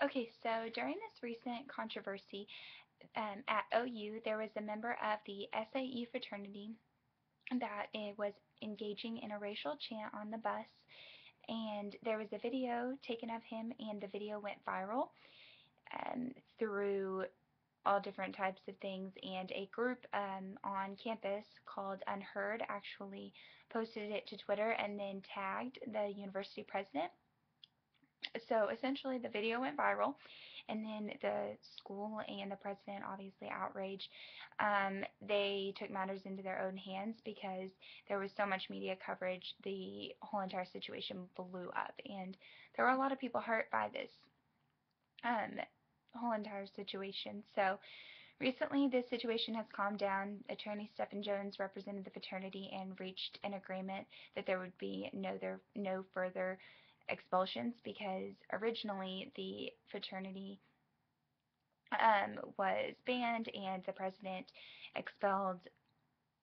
Okay, so during this recent controversy at OU, there was a member of the SAE fraternity that it was engaging in a racial chant on the bus, and there was a video taken of him, and the video went viral through all different types of things, and a group on campus called Unheard actually posted it to Twitter and then tagged the university president. So essentially the video went viral, and then the school and the president, obviously outraged, they took matters into their own hands because there was so much media coverage. The whole entire situation blew up, and there were a lot of people hurt by this um, whole entire situation. So recently, this situation has calmed down. Attorney Stephen Jones represented the fraternity and reached an agreement that there would be no further expulsions, because originally the fraternity was banned and the president expelled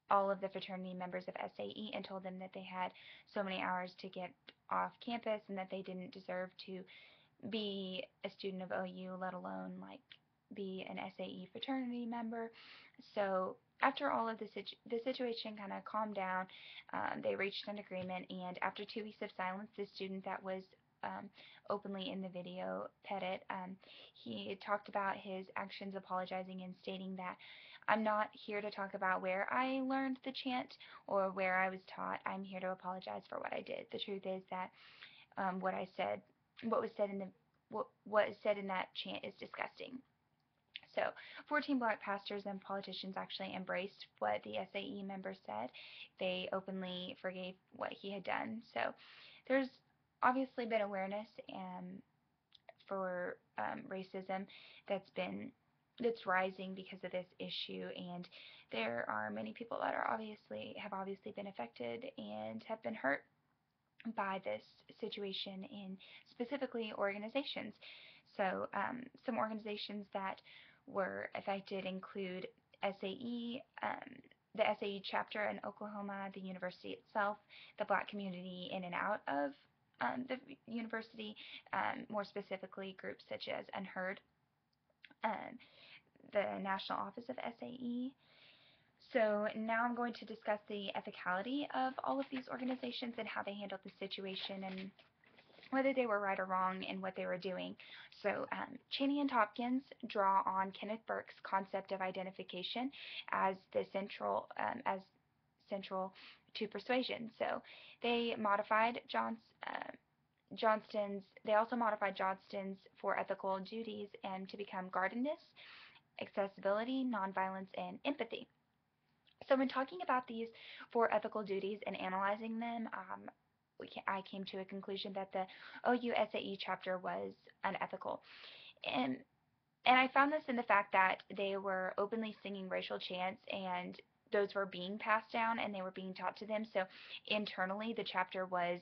all of the fraternity members of SAE and told them that they had so many hours to get off campus and that they didn't deserve to be a student of OU, let alone like be an SAE fraternity member. So after all of the situation kind of calmed down, they reached an agreement, and after 2 weeks of silence, the student that was um, openly in the video, Pettit, he talked about his actions, apologizing and stating that I'm not here to talk about where I learned the chant or where I was taught. I'm here to apologize for what I did. The truth is that what I said, what was said in the what is said in that chant is disgusting. So 14 black pastors and politicians actually embraced what the SAE member said. They openly forgave what he had done. So there's obviously been awareness for racism that's rising because of this issue, and there are many people that have obviously been affected and have been hurt by this situation in specifically organizations. So some organizations that were affected include SAE, the SAE chapter in Oklahoma, the university itself, the black community in and out of the university, more specifically groups such as Unheard, um, the national office of SAE. So now I'm going to discuss the ethicality of all of these organizations and how they handled the situation and whether they were right or wrong in what they were doing. So Cheney and Tompkins draw on Kenneth Burke's concept of identification as as central to persuasion. So they modified Johnston's. They also modified Johnston's four ethical duties and to become guardedness, accessibility, nonviolence, and empathy. So when talking about these four ethical duties and analyzing them, I came to a conclusion that the OU SAE chapter was unethical. And and I found this in the fact that they were openly singing racial chants, and those were being passed down and they were being taught to them. So internally, the chapter was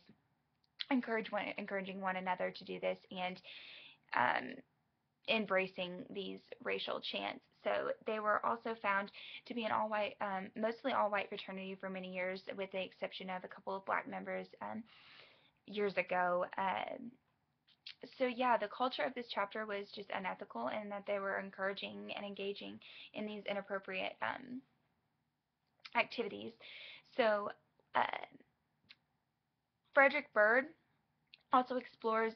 encouraging one another to do this and um, embracing these racial chants. So they were also found to be an mostly all-white fraternity for many years, with the exception of a couple of black members years ago. So yeah, the culture of this chapter was just unethical, and that they were encouraging and engaging in these inappropriate activities. So uh, Frederick Bird also explores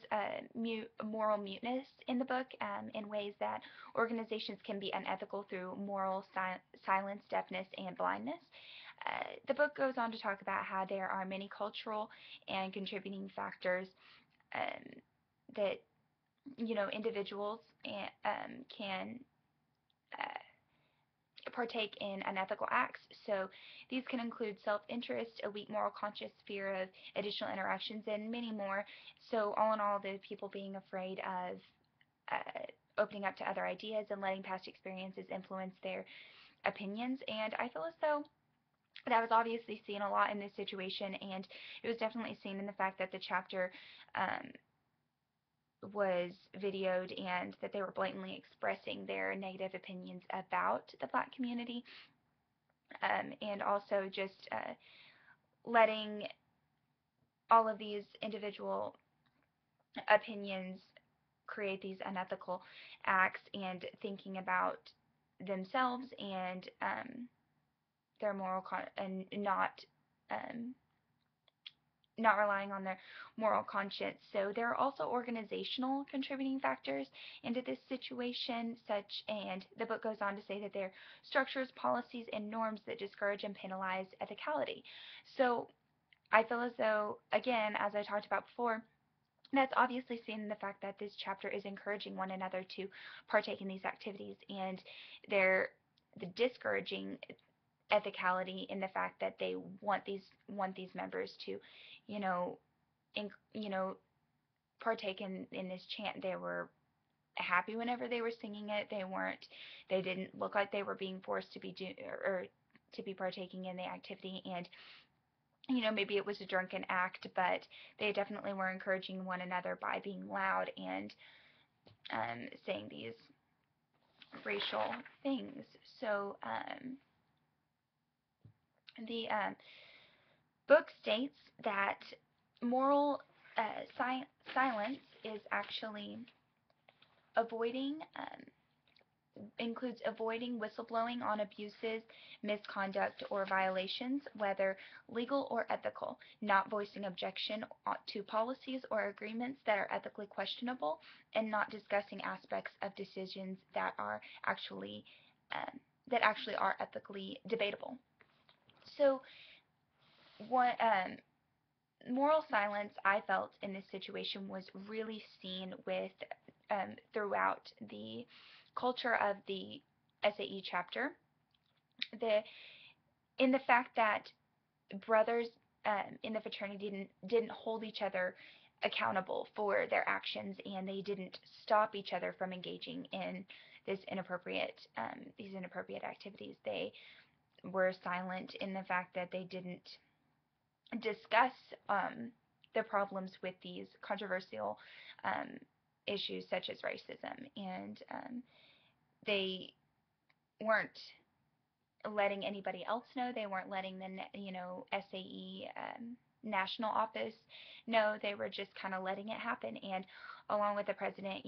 moral muteness in the book in ways that organizations can be unethical through moral silence, deafness, and blindness. The book goes on to talk about how there are many cultural and contributing factors um, that individuals can partake in unethical acts. So these can include self-interest, a weak moral conscience, fear of additional interactions, and many more. So all in all, the people being afraid of opening up to other ideas and letting past experiences influence their opinions. And I feel as though that was obviously seen a lot in this situation, and it was definitely seen in the fact that the chapter um, was videoed and that they were blatantly expressing their negative opinions about the black community, and also just letting all of these individual opinions create these unethical acts and thinking about themselves and their and um, not relying on their moral conscience. So there are also organizational contributing factors into this situation, and the book goes on to say that there are structures, policies, and norms that discourage and penalize ethicality. So I feel as though, again, as I talked about before, that's obviously seen in the fact that this chapter is encouraging one another to partake in these activities, and they're discouraging ethicality in the fact that they want these members to, you know, you know, partake in this chant. They were happy whenever they were singing it. They didn't look like they were being forced to be or to be partaking in the activity, and maybe it was a drunken act, but they definitely were encouraging one another by being loud and saying these racial things. So the book states that moral silence is actually avoiding includes avoiding whistleblowing on abuses, misconduct, or violations, whether legal or ethical, not voicing objection to policies or agreements that are ethically questionable, and not discussing aspects of decisions that are um, actually are ethically debatable. So, what moral silence I felt in this situation was really seen with throughout the culture of the SAE chapter. The in the fact that brothers in the fraternity didn't hold each other accountable for their actions, and they didn't stop each other from engaging in these inappropriate activities. They were silent in the fact that they didn't discuss the problems with these controversial um, issues such as racism, and they weren't letting anybody else know. They weren't letting the SAE national office know. They were just kind of letting it happen, and along with the president,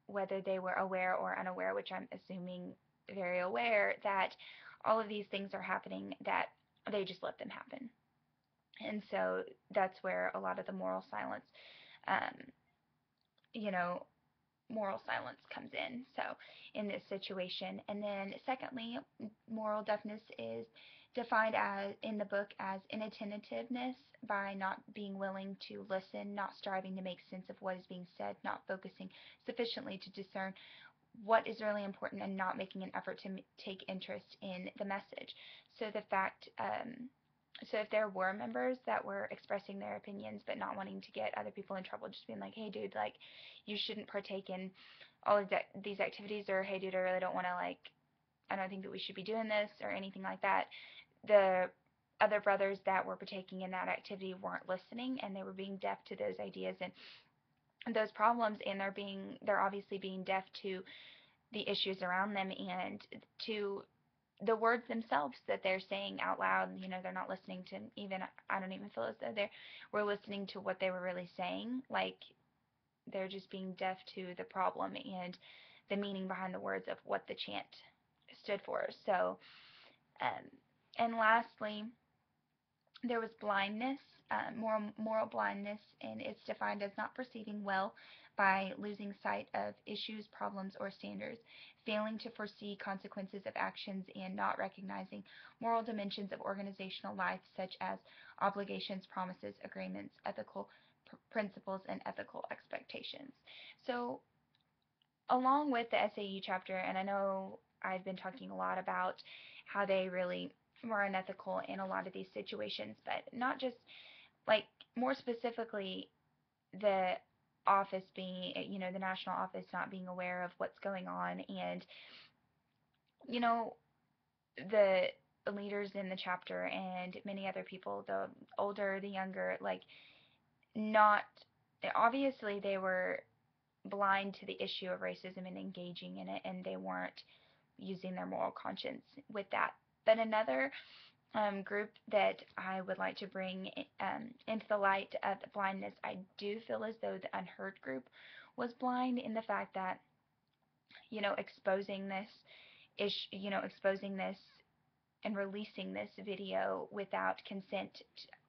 whether they were aware or unaware, which I'm assuming very aware, that all of these things are happening, that they just let them happen. And so that's where a lot of the um, you know, moral silence comes in. So in this situation, and then secondly, moral deafness is defined as in the book as inattentiveness by not being willing to listen, not striving to make sense of what is being said, not focusing sufficiently to discern what is really important, and not making an effort to take interest in the message. So the fact so if there were members that were expressing their opinions but not wanting to get other people in trouble, just being like, hey dude, like, you shouldn't partake in all of these activities, or hey dude, I really don't want to, like, I don't think that we should be doing this, or anything like that, the other brothers that were partaking in that activity weren't listening, and they were being deaf to those ideas and those problems, and they're obviously being deaf to the issues around them and to the words themselves that they're saying out loud. They're not listening to, even, I don't even feel as though they were listening to what they were really saying. Like, they're just being deaf to the problem and the meaning behind the words of what the chant stood for. So, um, and lastly, there was blindness, moral blindness, and it's defined as not perceiving well by losing sight of issues, problems, or standards, failing to foresee consequences of actions, and not recognizing moral dimensions of organizational life such as obligations, promises, agreements, ethical principles, and ethical expectations. So, along with the SAU chapter, and I know I've been talking a lot about how they really were unethical in a lot of these situations, but not just, like, more specifically, the office being, the national office not being aware of what's going on, and, you know, the leaders in the chapter and many other people, the older, the younger, like, not, obviously they were blind to the issue of racism and engaging in it, and they weren't using their moral conscience with that. But another group that I would like to bring into the light of the blindness. I do feel as though the unheard group was blind in the fact that, exposing this exposing this and releasing this video without consent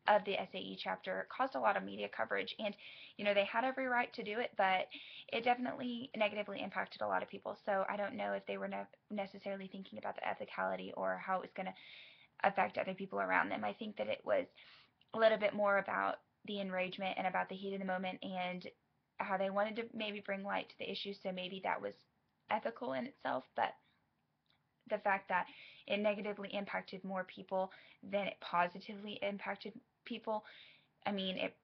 of the SAE chapter caused a lot of media coverage, and they had every right to do it, but it definitely negatively impacted a lot of people. So I don't know if they were necessarily thinking about the ethicality or how it was going to affect other people around them. I think that it was a little bit more about the enragement and about the heat of the moment and how they wanted to maybe bring light to the issue, so maybe that was ethical in itself, but the fact that it negatively impacted more people than it positively impacted people. I mean, it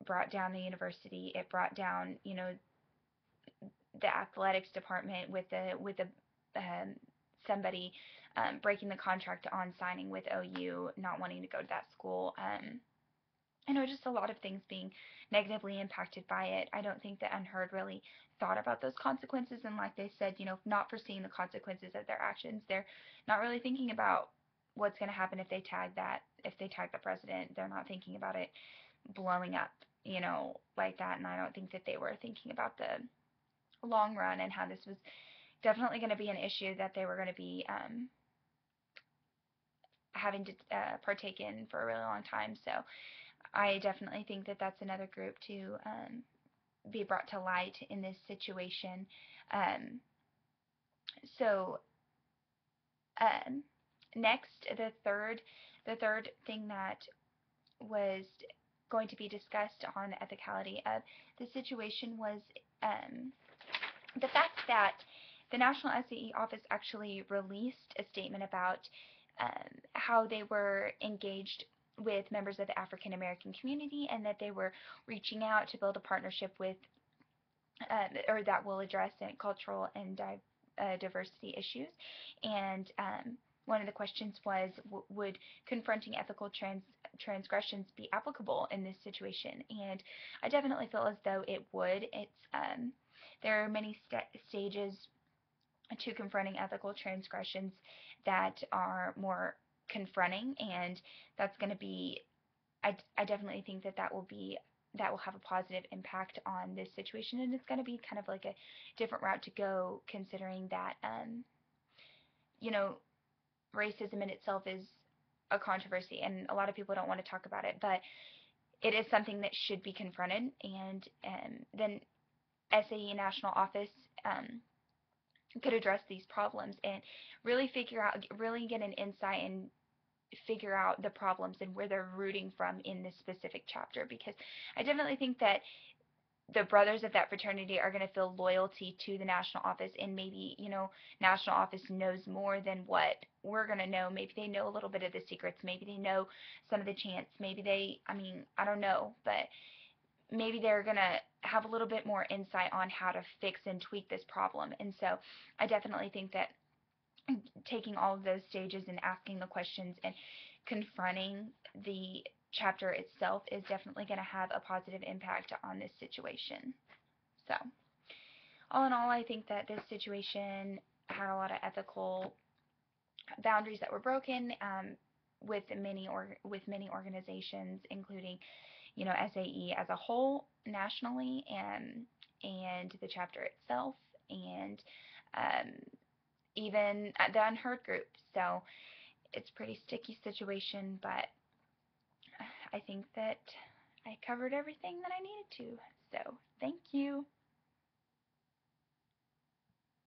brought down the university. It brought down, the athletics department with somebody breaking the contract on signing with OU, not wanting to go to that school. Just a lot of things being negatively impacted by it. I don't think that Unheard really thought about those consequences, and like they said, not foreseeing the consequences of their actions. They're not really thinking about what's going to happen if they tag the president. They're not thinking about it blowing up, like that, and I don't think that they were thinking about the long run and how this was definitely going to be an issue that they were going to be having to partake in for a really long time. So I definitely think that that's another group to be brought to light in this situation. Um, so um, next, the third thing that was going to be discussed on the ethicality of the situation was um, the fact that the National SAE office actually released a statement about how they were engaged with members of the African American community, and that they were reaching out to build a partnership with, or that will address cultural and diversity issues. And one of the questions was, would confronting ethical transgressions be applicable in this situation? And I definitely feel as though it would. There are many stages to confronting ethical transgressions that are more confronting, and that's going to be, I definitely think that will have a positive impact on this situation, and it's going to be kind of like a different route to go, considering that you know racism in itself is a controversy, and a lot of people don't want to talk about it, but it is something that should be confronted. And then SAE National Office could address these problems and really get an insight and figure out the problems and where they're rooting from in this specific chapter, because I definitely think that the brothers of that fraternity are going to feel loyalty to the national office, and maybe, national office knows more than what we're going to know. Maybe they know a little bit of the secrets. Maybe they know some of the chants. Maybe I don't know, but maybe they're going to have a little bit more insight on how to fix and tweak this problem. And so I definitely think that taking all of those stages and asking the questions and confronting the chapter itself is definitely going to have a positive impact on this situation. So, all in all, I think that this situation had a lot of ethical boundaries that were broken, with many organizations, including, SAE as a whole nationally, and the chapter itself, and um, even the unheard group. So it's a pretty sticky situation, but I think that I covered everything that I needed to. So thank you.